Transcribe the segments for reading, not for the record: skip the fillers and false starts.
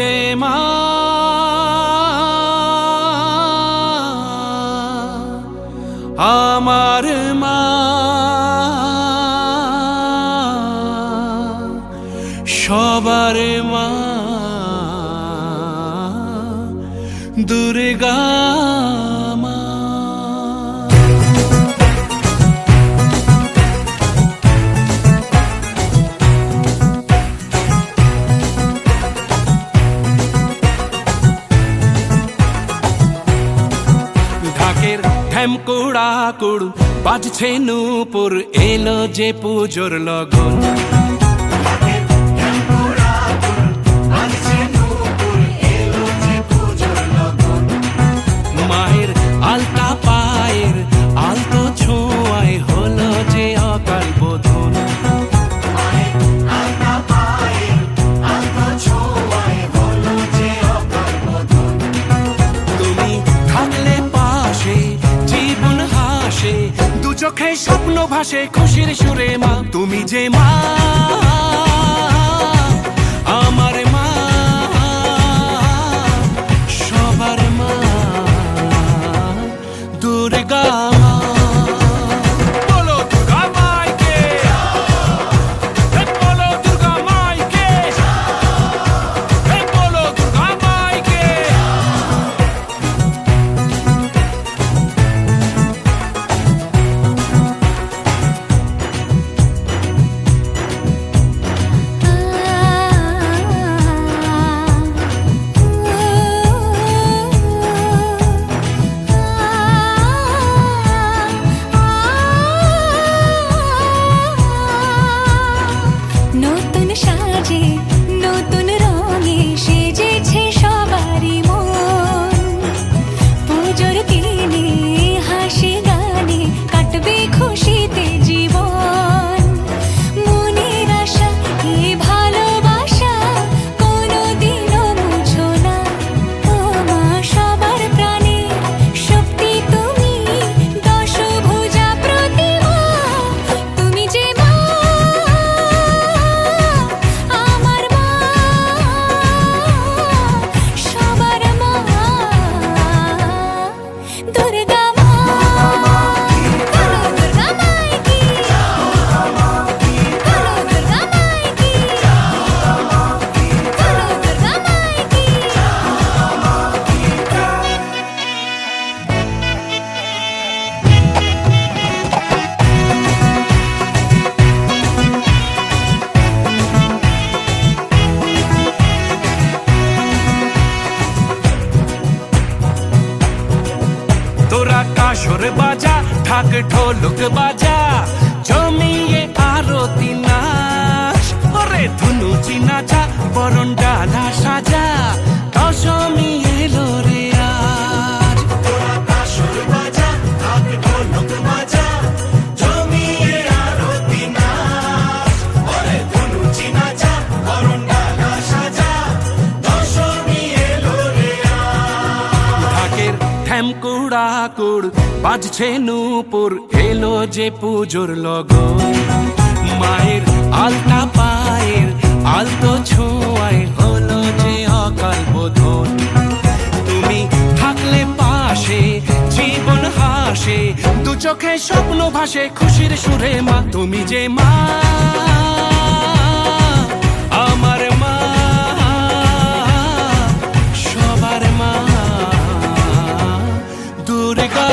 যে মা আমার মা সবার মা দুর্গা মা। ঢাকের ঢ্যামকুড়া কুড় বাজছে নূপুর, এলো যে পুজোর লগন। মায়ের আলতা পায়ের আলতো ছোঁয়ায় হলো যে অকাল বোধন। তুমি থাকলে পাশে জীবন হাসে, দু চোখে স্বপ্ন ভাসে খুশির সুরে মা। তুমি যে মা আমার মা সবার মা দুর্গা মা। বলো দুর্গা মাইকে, বলো দুর্গা মাইকে, বলো দুর্গা মাইকে। নতুন সাজে নতুন রঙে সেজেছে সবারই মন। পুজোর দিনে হাসি গানে কাটবে খুশিতে জীবন। মনের আশা এই ভালোবাসা কোনোদিনও মুছো না। ও মা সবার প্রাণে শক্তি তুমি, দশভুজা প্রতিমা। তুমি যে মা আমার মা সবার মা দুর্গা মা। বলো দুর্গা মাইকি, বলো দুর্গা মাইকি, বলো দুর্গা মাইকি। তোরা কাসর বাজা ঢাক ঢোলক বাজা, জমিয়ে আরতি নাচ। ওরে ধুনুচি নাচা বরণ ডালা সাজা, দশমী এলো রে আজ। তোরা কাসর বাজা ঢাক ঢোলক বাজা, জমিয়ে আরতি নাচ। ওরে ধুনুচি নাচা বরণ ডালা সাজা, দশমী এলো রে আজ। ঢাকের ঢ্যামকুড়া কুড় বাজছে নূপুর, এলো যে পুজোর লগন। মায়ের আলতা পায়ের আলতো ছোঁয়ায় হলো যে অকাল বোধন। তুমি থাকলে পাশে জীবন হাসে, দু চোখে স্বপ্ন ভাসে খুশির সুরে মা। তুমি যে মা আমার মা সবার মা দুর্গা।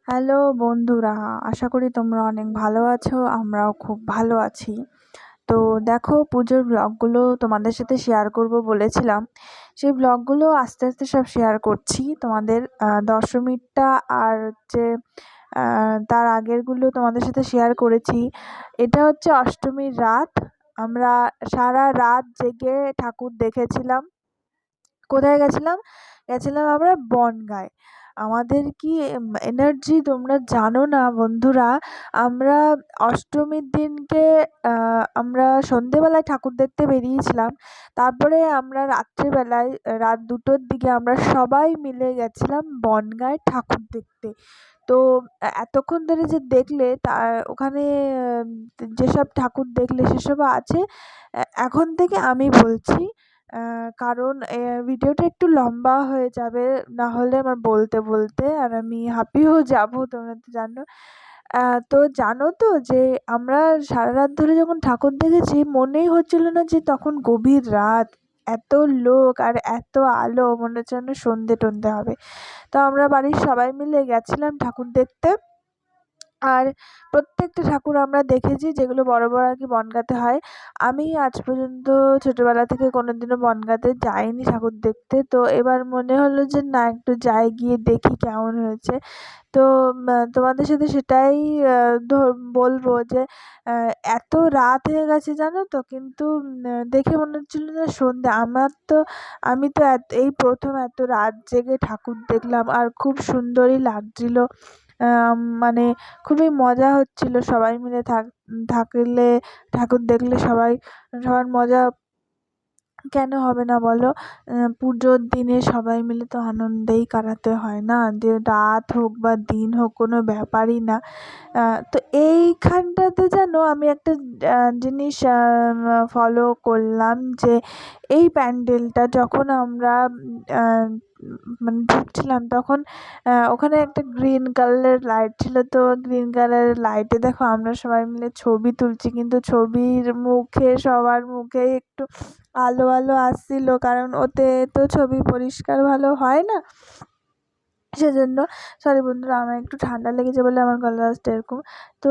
হ্যালো বন্ধুরা, আশা করি তোমরা অনেক ভালো আছো। আমরাও খুব ভালো আছি। তো দেখো, পুজোর ব্লগগুলো তোমাদের সাথে শেয়ার করব বলেছিলাম, সেই ব্লগগুলো আস্তে আস্তে সব শেয়ার করছি তোমাদের। দশমীরটা আর হচ্ছে তার আগেরগুলো তোমাদের সাথে শেয়ার করেছি। এটা হচ্ছে অষ্টমীর রাত। আমরা সারা রাত জেগে ঠাকুর দেখেছিলাম। কোথায় গেছিলাম? গেছিলাম আমরা বনগাঁয়। আমাদের কি এনার্জি তোমরা জানো না বন্ধুরা। আমরা অষ্টমীর দিনকে আমরা সন্ধেবেলায় ঠাকুর দেখতে বেরিয়েছিলাম। তারপরে আমরা রাত্রিবেলায় রাত 2টোর দিকে আমরা সবাই মিলে গেছিলাম বনগাঁয় ঠাকুর দেখতে। তো এতক্ষণ ধরে যে দেখলে তা ওখানে যেসব ঠাকুর দেখলে সেসবও আছে। এখন থেকে আমি বলছি, কারণ ভিডিওটা একটু লম্বা হয়ে যাবে না হলে আমার বলতে বলতে, আর আমি হাঁপিয়েও যাব, তোমরা তো জানো। তো জানো তো যে আমরা সারা রাত ধরে যখন ঠাকুর দেখেছি মনেই হচ্ছিল না যে তখন গভীর রাত। এত লোক আর এত আলো, মনে হচ্ছে যেন সন্ধে টন্ধে হবে। তো আমরা বাড়ির সবাই মিলে গেছিলাম ঠাকুর দেখতে। আর প্রত্যেকটা ঠাকুর আমরা দেখেছি যেগুলো বড় বড় আর কি বনগাঁতে হয়। আমি আজ পর্যন্ত ছোটবেলা থেকে কোনোদিনও বনগাঁতে যাইনি ঠাকুর দেখতে। তো এবার মনে হলো যে না একটু যাই, গিয়ে দেখি কেমন হয়েছে। তো তোমাদের সাথে সেটাই বলবো যে এত রাত হয়ে গেছে জানো তো, কিন্তু দেখে মনে হচ্ছিল যে সন্ধ্যা। আমি তো এই প্রথম এত রাত জেগে ঠাকুর দেখলাম, আর খুব সুন্দরই লাগছিল। মানে খুবই মজা হচ্ছিল সবাই মিলে থাকলে, ঠাকুর দেখলে সবার মজা কেন হবে না বলো? পুজোর দিনে সবাই মিলে তো আনন্দেই কাটাতে হয় না? যে রাত হোক বা দিন হোক কোনো ব্যাপারই না। তো এইখানটাতে যেন আমি একটা জিনিস ফলো করলাম যে এই প্যান্ডেলটা যখন আমরা আ মানে ঢুকছিলাম তখন ওখানে একটা গ্রিন কালারের লাইট ছিল। তো গ্রিন কালারের লাইটে দেখো আমরা সবাই মিলে ছবি তুলছি, কিন্তু ছবির মুখে সবার মুখেই একটু আলো আলো আসছিল, কারণ ওতে তো ছবি পরিষ্কার ভালো হয় না। সেজন্য সরি বন্ধুরা, আমার একটু ঠান্ডা লেগেছে বলে আমার গলার আওয়াজটা এরকম। তো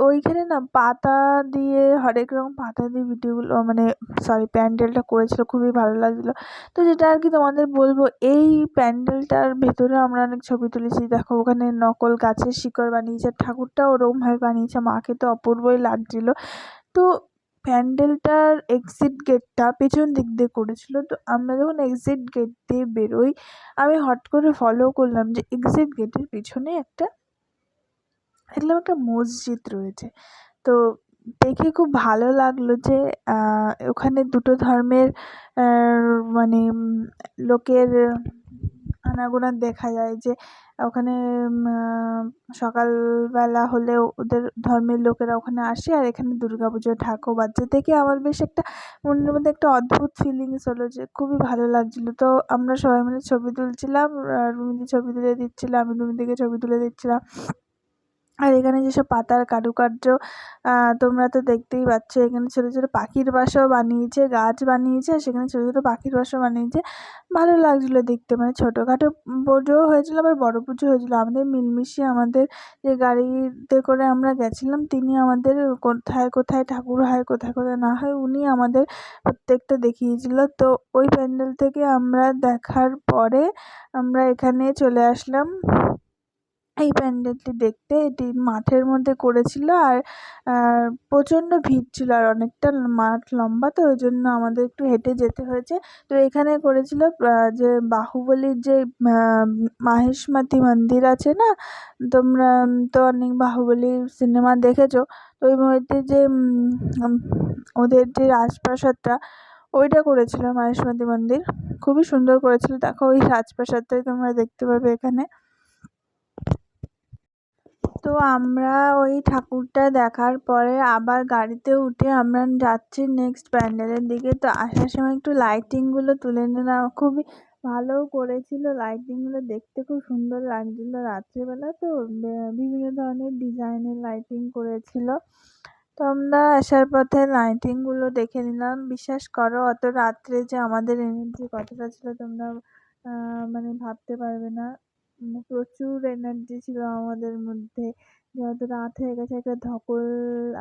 ওইখানে না পাতা দিয়ে, হরেক রকম পাতা দিয়ে ভিডিওগুলো মানে সরি প্যান্ডেলটা করেছিল, খুবই ভালো লাগছিলো। তো যেটা আর কি তোমাদের বলবো, এই প্যান্ডেলটার ভেতরে আমরা অনেক ছবি তুলেছি। দেখো ওখানে নকল গাছের শিকড় বানিয়েছে, ঠাকুরটাও ওরকমভাবে বানিয়েছে, মাকে তো অপূর্বই লাগছিলো। তো প্যান্ডেলটার এক্সিট গেটটা পেছন দিক দিয়ে করেছিল। তো আমরা যখন এক্সিট গেট দিয়ে বেরোই, আমি হট করে ফলো করলাম যে এক্সিট গেটের পিছনে দেখলাম একটা মসজিদ রয়েছে। তো দেখে খুব ভালো লাগলো যে ওখানে দুটো ধর্মের মানে লোকের আনাগোনা দেখা যায়, যে ওখানে সকালবেলা হলেও ওদের ধর্মের লোকেরা ওখানে আসে, আর এখানে দুর্গাপুজোর ঢাকও বাজছে। দেখে আমার বেশ একটা মনের মধ্যে একটা অদ্ভুত ফিলিংস হলো, যে খুবই ভালো লাগছিলো। তো আমরা সবাই মিলে ছবি তুলছিলাম, রুমিদি ছবি তুলে দিচ্ছিল, আমি রুমিদিকে ছবি তুলে দিচ্ছিলাম। আর এখানে যেসব পাতার কারুকার্য তোমরা তো দেখতেই পাচ্ছ, এখানে ছোটো ছোটো পাখির বাসাও বানিয়েছে, গাছ বানিয়েছে, আর সেখানে ছোটো ছোটো পাখির বাসাও বানিয়েছে। ভালো লাগছিলো দেখতে, মানে ছোটোখাটো পুজোও হয়েছিলো আবার বড় পুজো হয়েছিলো। আমাদের মিলমিশে আমাদের যে গাড়িতে করে আমরা গেছিলাম, তিনি আমাদের কোথায় কোথায় ঠাকুর হয়, কোথায় কোথায় না হয়, উনি আমাদের প্রত্যেকটা দেখিয়েছিল। তো ওই প্যান্ডেল থেকে আমরা দেখার পরে আমরা এখানে চলে আসলাম এই প্যান্ডেলটি দেখতে। এটি মাঠের মধ্যে করেছিল, আর প্রচণ্ড ভিড় ছিল, আর অনেকটা মাঠ লম্বা, তো ওই জন্য আমাদের একটু হেঁটে যেতে হয়েছে। তো এখানে করেছিল যে বাহুবলীর যে মাহেশমতি মন্দির আছে না, তোমরা তো অনেক বাহুবলীর সিনেমা দেখেছো। তো ওই মুহূর্তে যে ওদের যে রাজপ্রাসাদটা ওইটা করেছিল মাহেশমতি মন্দির, খুবই সুন্দর করেছিল। দেখো ওই রাজপ্রাসাদটাই তোমরা দেখতে পাবে এখানে। তো আমরা ওই ঠাকুরটা দেখার পরে আবার গাড়িতে উঠে আমরা যাচ্ছি নেক্সট প্যান্ডেলের দিকে। তো আসার সময় একটু লাইটিংগুলো তুলে নিলাম, খুবই ভালো করেছিল লাইটিংগুলো, দেখতে খুব সুন্দর লাগছিল রাত্রিবেলা। তো বিভিন্ন ধরনের ডিজাইনের লাইটিং করেছিল। তো আমরা আসার পথে লাইটিংগুলো দেখে নিলাম। বিশ্বাস করো অত রাত্রে যে আমাদের এনার্জি কতটা ছিল তোমরা মানে ভাবতে পারবে না। প্রচুর এনার্জি ছিল আমাদের মধ্যে, যেহেতু রাত হয়ে গেছে, একটা ধকল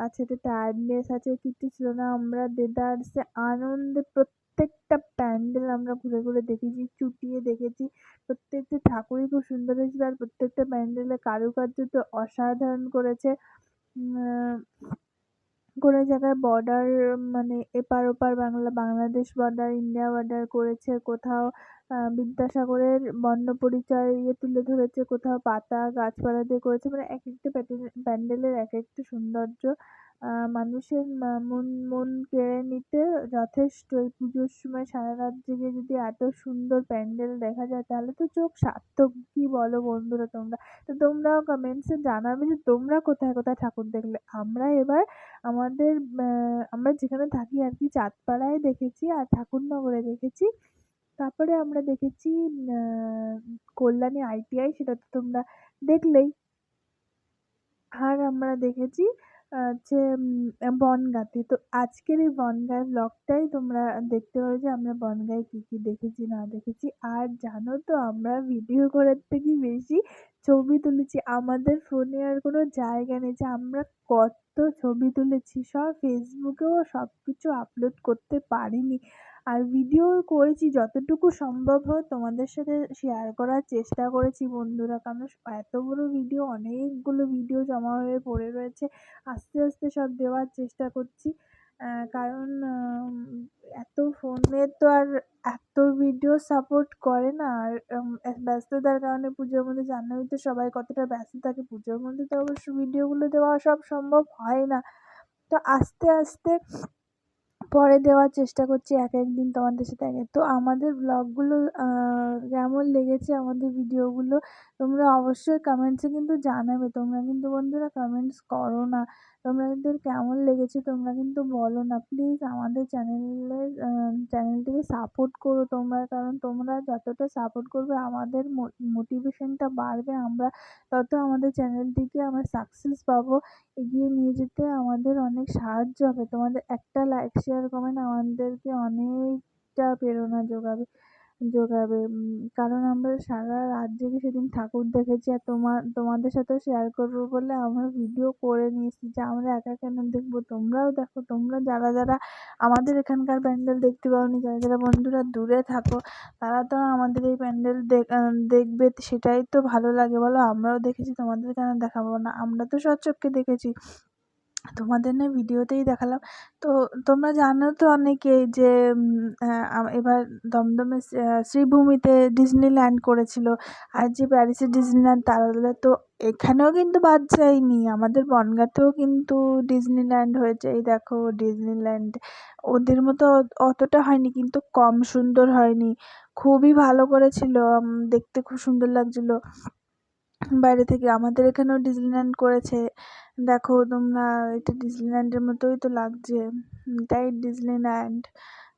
আছে, একটা টায়ার্ডনেস আছে, কিচ্ছু ছিল না। আমরা দেদারসে আনন্দে প্রত্যেকটা প্যান্ডেল আমরা ঘুরে ঘুরে দেখেছি, চুটিয়ে দেখেছি। প্রত্যেকটা ঠাকুরই খুব সুন্দর হয়েছিল, আর প্রত্যেকটা প্যান্ডেলের কারুকার্য তো অসাধারণ করেছে। উম, কোনো জায়গায় বর্ডার মানে এপার ওপার বাংলাদেশ বর্ডার, ইন্ডিয়া বর্ডার করেছে, কোথাও বিদ্যাসাগরের বর্ণপরিচয় তুলে ধরেছে, কোথাও পাতা গাছপালা দিয়ে করেছে। মানে এক একটা প্যান্ডেলের এক একটা সৌন্দর্য মানুষের মন মন কেড়ে নিতে যথেষ্ট। এই পুজোর সময় সারা রাত জেগে যদি এত সুন্দর প্যান্ডেল দেখা যায়, তাহলে তো চোখ সার্থক। কি বলো বন্ধুরা তোমরা? তো তোমরাও কমেন্টসে জানাবে যে তোমরা কোথায় কোথায় ঠাকুর দেখলে। আমরা এবার আমাদের আমরা যেখানে থাকি আর কি, চাঁদপাড়ায় দেখেছি, আর ঠাকুরনগরে দেখেছি। তারপরে আমরা দেখেছি কল্যাণী ITI, সেটা তো তোমরা দেখলেই। আর আমরা দেখেছি হচ্ছে বনগাঁতে। তো আজকের এই বনগাঁর ব্লগটাই তোমরা দেখতে পারো যে আমরা বনগাঁয় কী কী দেখেছি না দেখেছি। আর জানো তো আমরা ভিডিও করার থেকে বেশি ছবি তুলেছি। আমাদের ফোনে আর কোনো জায়গা নেই যে আমরা কত ছবি তুলেছি। সব ফেসবুকেও সব কিছু আপলোড করতে পারিনি। আর ভিডিও করেছি যতটুকু সম্ভব হয় তোমাদের সাথে শেয়ার করার চেষ্টা করেছি বন্ধুরা। কারণ এত বড় ভিডিও, অনেকগুলো ভিডিও জমা হয়ে পড়ে রয়েছে। আস্তে আস্তে সব দেওয়ার চেষ্টা করছি। কারণ এত ফোনে তো আর এত ভিডিও সাপোর্ট করে না। আর ব্যস্ততার কারণে পুজোর মধ্যে জানোই তো সবাই কতটা ব্যস্ত থাকে। পুজোর মধ্যে তো অবশ্য ভিডিওগুলো দেওয়া সব সম্ভব হয় না। তো আস্তে আস্তে পরে দেওয়ার চেষ্টা করছি এক একদিন তোমাদের সাথে তো আমাদের ব্লগগুলো কেমন লেগেছে, আমাদের ভিডিওগুলো তোমরা অবশ্যই কমেন্টসে কিন্তু জানাবে। তোমরা কিন্তু বন্ধুরা কমেন্টস করো না। তোমাদের কেমন লেগেছে তোমরা কিন্তু বলো না। প্লিজ আমাদের চ্যানেলটিকে সাপোর্ট করো তোমরা। কারণ তোমরা যতটা সাপোর্ট করবে আমাদের মোটিভেশনটা বাড়বে। আমরা তত আমাদের চ্যানেলটিকে আমরা সাকসেস পাবো। এগিয়ে নিয়ে যেতে আমাদের অনেক সাহায্য হবে। তোমাদের একটা লাইক, শেয়ার, কমেন্ট আমাদেরকে অনেকটা প্রেরণা যোগাবে। কারণ আমরা সারা রাত জেগে সেদিন ঠাকুর দেখেছি। আর তোমাদের সাথেও শেয়ার করবো বলে আমরা ভিডিও করে নিয়েছি যে আমরা একা কেন দেখবো, তোমরাও দেখো। তোমরা যারা আমাদের এখানকার প্যান্ডেল দেখতে পাওনি, যারা বন্ধুরা দূরে থাকো, তারা তো আমাদের এই প্যান্ডেল দেখবে। সেটাই তো ভালো লাগে বলো। আমরাও দেখেছি, তোমাদের কেন দেখাবো না? আমরা তো স্বচক্ষে দেখেছি, তোমাদের না ভিডিওতেই দেখালাম। তো তোমরা জানো তো অনেকেই যে এবার দমদমে শ্রীভূমিতে ডিজনিল্যান্ড করেছিল। আর যে প্যারিসে ডিজনিল্যান্ড, তাহলে তো এখানেও কিন্তু বাদ যায়নি। আমাদের বনগাঁতেও কিন্তু ডিজনিল্যান্ড হয়েছে। এই দেখো ডিজনিল্যান্ড ওদের মতো অতটা হয়নি, কিন্তু কম সুন্দর হয়নি। খুবই ভালো করেছিল, দেখতে খুব সুন্দর লাগছিল বাইরে থেকে। আমাদের এখানেও ডিজনিল্যান্ড করেছে। দেখো তোমরা, এটা ডিজনিল্যান্ডের মতোই তো লাগছে। এটাই ডিজনিল্যান্ড।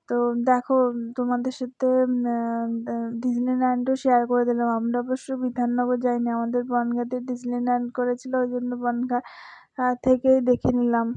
তো দেখো তোমাদের সাথে ডিজনিল্যান্ডও শেয়ার করে দিলাম। আমরা অবশ্য বিধাননগর যাইনি, আমাদের বনগাঁতে ডিজনিল্যান্ড করেছিল, ওই জন্য বনগাঁ থেকেই দেখে নিলাম।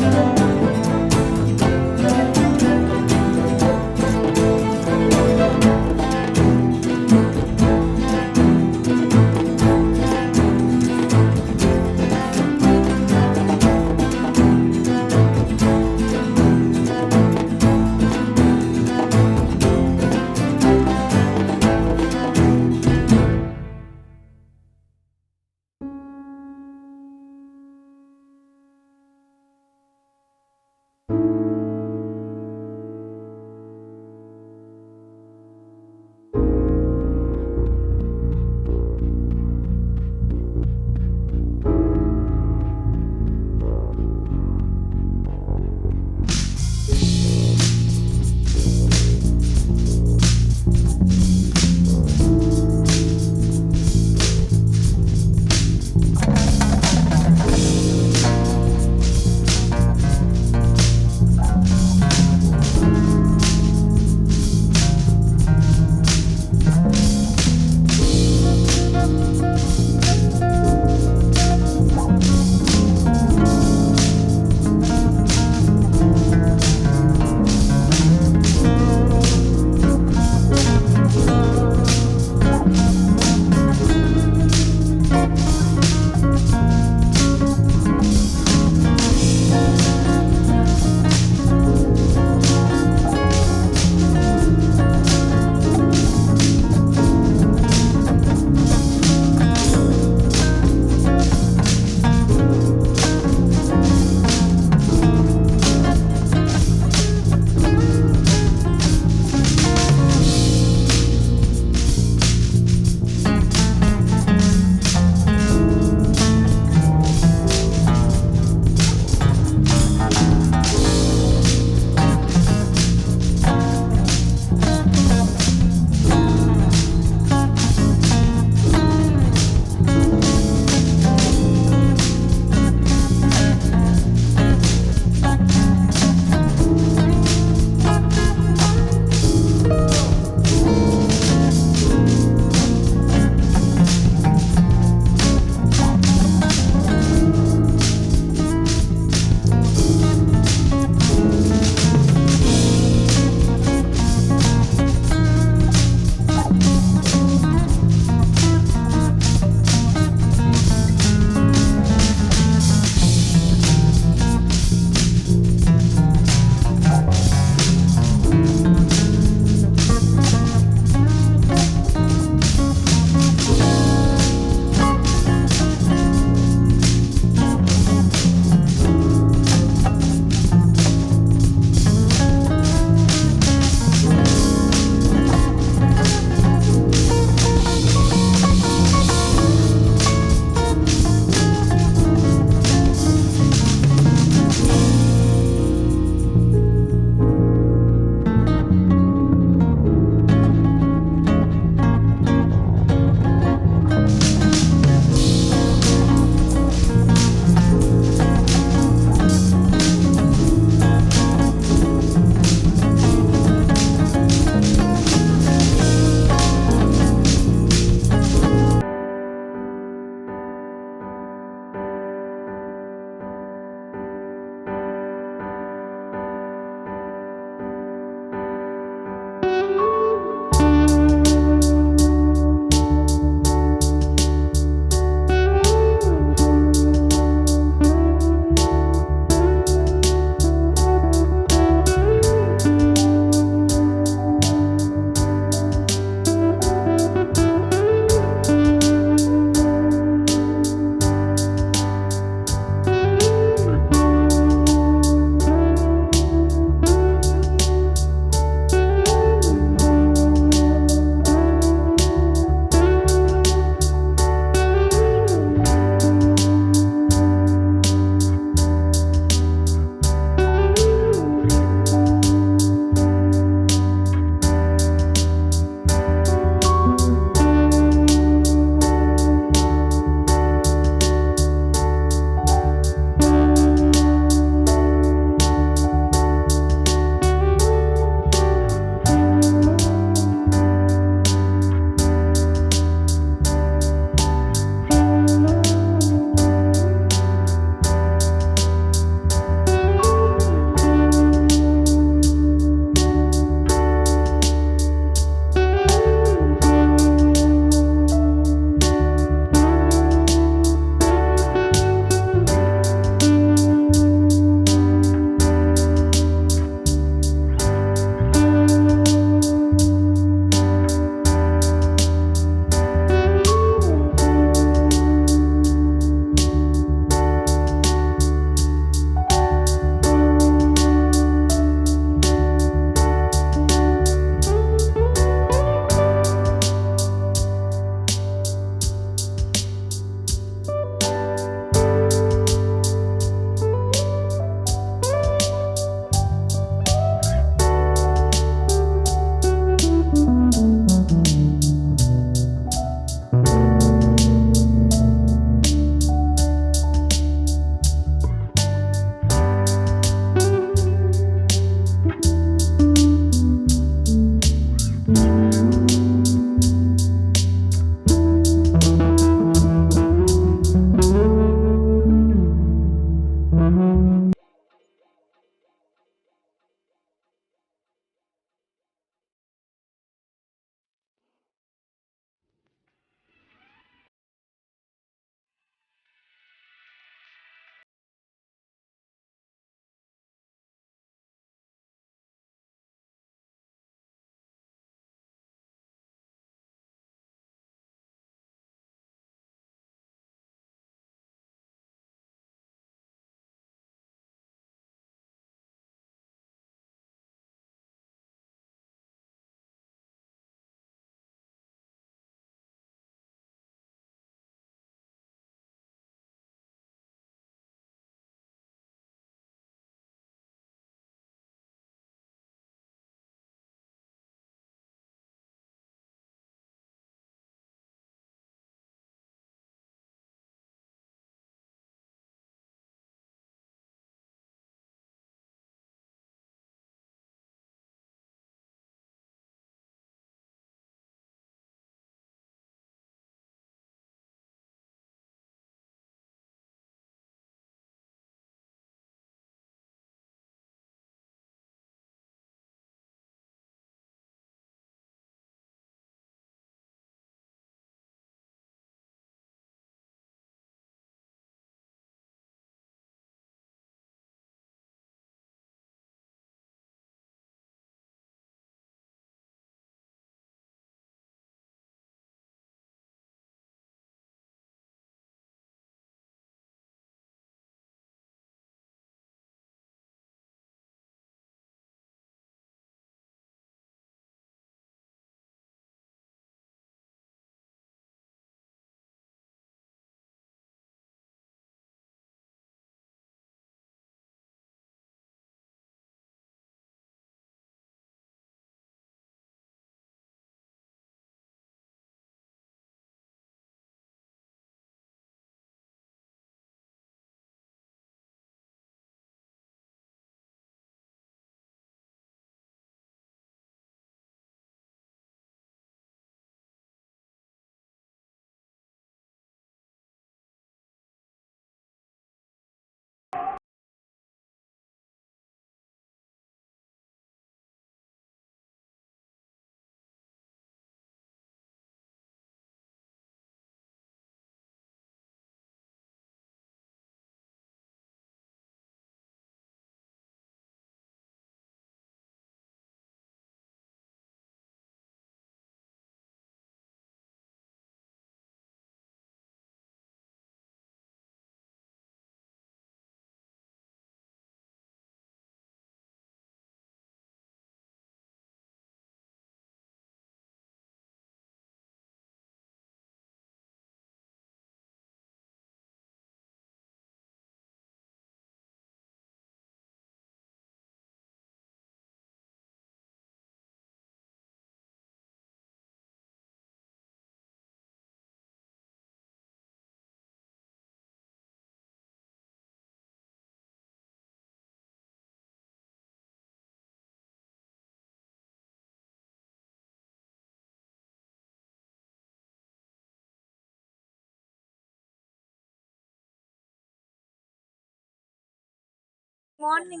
মর্নিং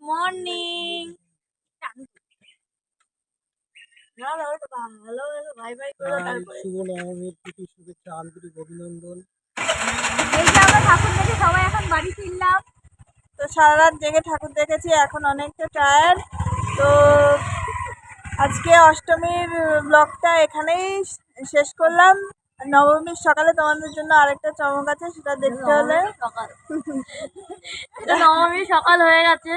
মর্নিং শুভ নবমীর প্রীতি শুভেচ্ছা আন্তরিক অভিনন্দন। এই যে আমরা ঠাকুর দেখে সবাই এখন বাড়ি ফিরলাম। তো সারা রাত জেগে ঠাকুর দেখেছি, এখন অনেকটা টায়ার্ড। তো আজকে অষ্টমীর ব্লগটা এখানেই শেষ করলাম। নবমীর সকালে তোমাদের জন্য আরেকটা চমক আছে, সেটা দেখতে হলে এটা নবমীর সকাল হয়ে গেছে,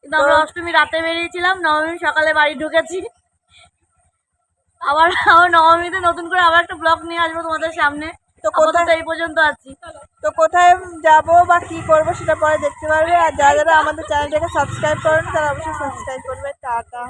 কিন্তু আমরা অষ্টমী রাতে বেরিয়েছিলাম, নবমীর সকালে বাড়ি ঢুকেছি। আবার নবমীতে নতুন করে আবার একটা ব্লগ নিয়ে আসবো তোমাদের সামনে। তো কোথায় এই পর্যন্ত আছি। তো কোথায় যাব বা কি করব সেটা পরে দেখতে পারবে। আর যারা যারা আমাদের চ্যানেলটাকে সাবস্ক্রাইব করেন তারা অবশ্যই সাবস্ক্রাইব করবে। টাটা।